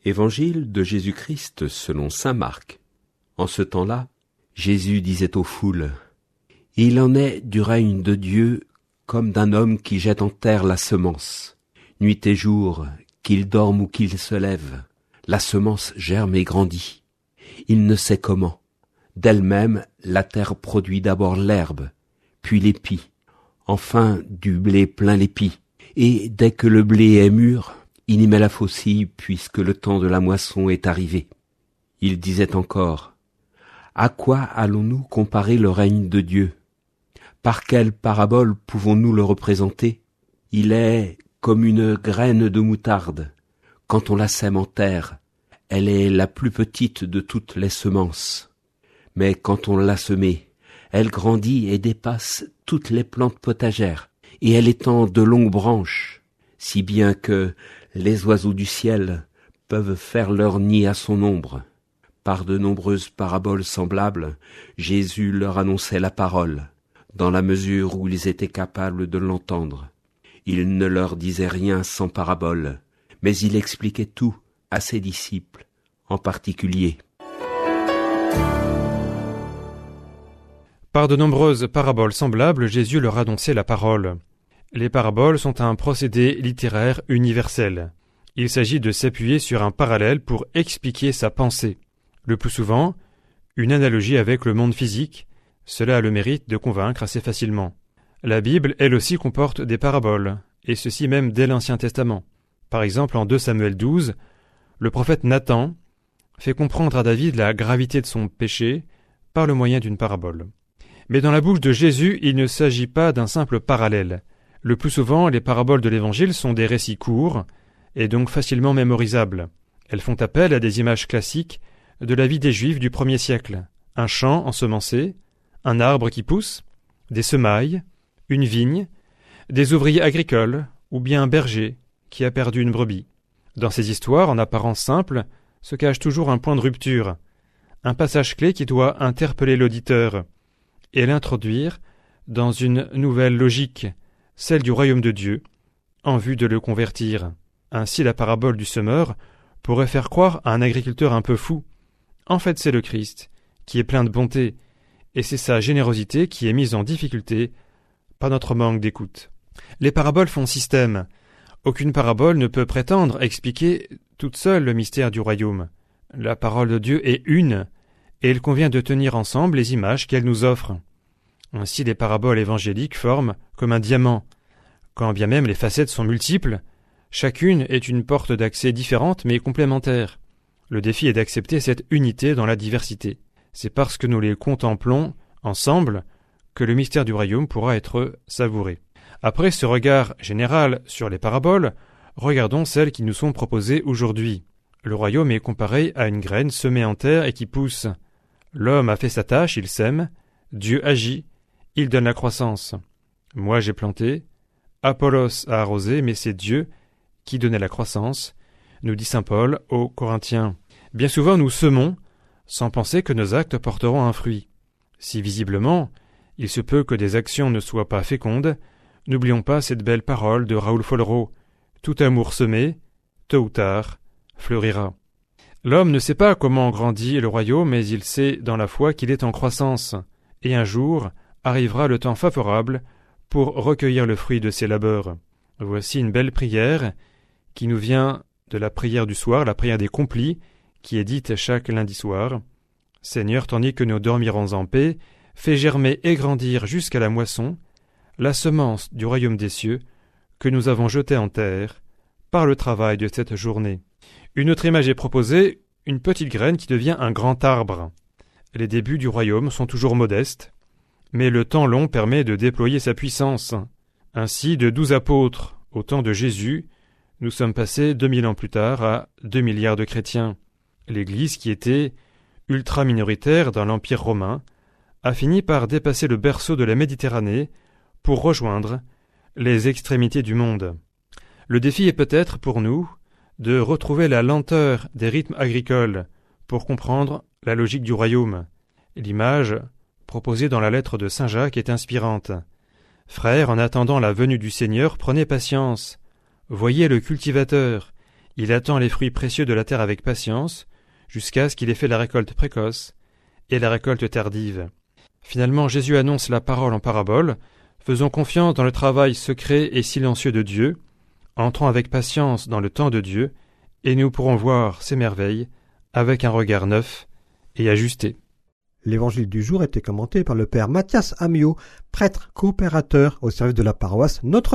Évangile de Jésus-Christ selon saint Marc. En ce temps-là, Jésus disait aux foules : « Il en est du règne de Dieu comme d'un homme qui jette en terre la semence. Nuit et jour, qu'il dorme ou qu'il se lève, la semence germe et grandit. Il ne sait comment. D'elle-même, la terre produit d'abord l'herbe, puis l'épi, enfin du blé plein l'épi. Et dès que le blé est mûr, il y met la faucille, puisque le temps de la moisson est arrivé. » Il disait encore : « À quoi allons-nous comparer le règne de Dieu ? Par quelle parabole pouvons-nous le représenter ? Il est comme une graine de moutarde. Quand on la sème en terre, elle est la plus petite de toutes les semences. Mais quand on l'a semée, elle grandit et dépasse toutes les plantes potagères, et elle étend de longues branches, si bien que les oiseaux du ciel peuvent faire leur nid à son ombre. » Par de nombreuses paraboles semblables, Jésus leur annonçait la parole, dans la mesure où ils étaient capables de l'entendre. Il ne leur disait rien sans parabole, mais il expliquait tout à ses disciples, en particulier. Par de nombreuses paraboles semblables, Jésus leur annonçait la parole. Les paraboles sont un procédé littéraire universel. Il s'agit de s'appuyer sur un parallèle pour expliquer sa pensée. Le plus souvent, une analogie avec le monde physique, cela a le mérite de convaincre assez facilement. La Bible, elle aussi, comporte des paraboles, et ceci même dès l'Ancien Testament. Par exemple, en 2 Samuel 12, le prophète Nathan fait comprendre à David la gravité de son péché par le moyen d'une parabole. Mais dans la bouche de Jésus, il ne s'agit pas d'un simple parallèle. Le plus souvent, les paraboles de l'Évangile sont des récits courts, et donc facilement mémorisables. Elles font appel à des images classiques de la vie des Juifs du 1er siècle. Un champ ensemencé, un arbre qui pousse, des semailles, une vigne, des ouvriers agricoles, ou bien un berger qui a perdu une brebis. Dans ces histoires, en apparence simples, se cache toujours un point de rupture, un passage clé qui doit interpeller l'auditeur et l'introduire dans une nouvelle logique, celle du royaume de Dieu, en vue de le convertir. Ainsi, la parabole du semeur pourrait faire croire à un agriculteur un peu fou. En fait, c'est le Christ, qui est plein de bonté, et c'est sa générosité qui est mise en difficulté par notre manque d'écoute. Les paraboles font système. Aucune parabole ne peut prétendre expliquer toute seule le mystère du royaume. La parole de Dieu est une, et il convient de tenir ensemble les images qu'elle nous offre. Ainsi, les paraboles évangéliques forment comme un diamant. Quand bien même les facettes sont multiples, chacune est une porte d'accès différente mais complémentaire. Le défi est d'accepter cette unité dans la diversité. C'est parce que nous les contemplons ensemble que le mystère du royaume pourra être savouré. Après ce regard général sur les paraboles, regardons celles qui nous sont proposées aujourd'hui. Le royaume est comparé à une graine semée en terre et qui pousse. L'homme a fait sa tâche, il sème. Dieu agit, il donne la croissance. Moi j'ai planté, Apollos a arrosé, mais c'est Dieu qui donnait la croissance, nous dit saint Paul aux Corinthiens. Bien souvent nous semons, sans penser que nos actes porteront un fruit. Si visiblement, il se peut que des actions ne soient pas fécondes, n'oublions pas cette belle parole de Raoul Follereau. Tout amour semé, tôt ou tard, fleurira. L'homme ne sait pas comment grandit le royaume, mais il sait dans la foi qu'il est en croissance, et un jour arrivera le temps favorable pour recueillir le fruit de ses labeurs. Voici une belle prière qui nous vient de la prière du soir, la prière des complis, qui est dite chaque lundi soir. Seigneur, tandis que nous dormirons en paix, fais germer et grandir jusqu'à la moisson la semence du royaume des cieux que nous avons jetée en terre par le travail de cette journée. Une autre image est proposée, une petite graine qui devient un grand arbre. Les débuts du royaume sont toujours modestes, mais le temps long permet de déployer sa puissance. Ainsi, de 12 apôtres au temps de Jésus, nous sommes passés 2000 ans plus tard à 2 milliards de chrétiens. L'Église, qui était ultra minoritaire dans l'Empire romain, a fini par dépasser le berceau de la Méditerranée pour rejoindre les extrémités du monde. Le défi est peut-être pour nous de retrouver la lenteur des rythmes agricoles pour comprendre la logique du royaume. L'image proposée dans la lettre de saint Jacques est inspirante. « Frères, en attendant la venue du Seigneur, prenez patience. Voyez le cultivateur. Il attend les fruits précieux de la terre avec patience, jusqu'à ce qu'il ait fait la récolte précoce et la récolte tardive. Finalement, Jésus annonce la parole en parabole, faisons confiance dans le travail secret et silencieux de Dieu, entrons avec patience dans le temps de Dieu, et nous pourrons voir ses merveilles avec un regard neuf et ajusté. L'évangile du jour était commenté par le père Mathias Amiot, prêtre coopérateur au service de la paroisse Notre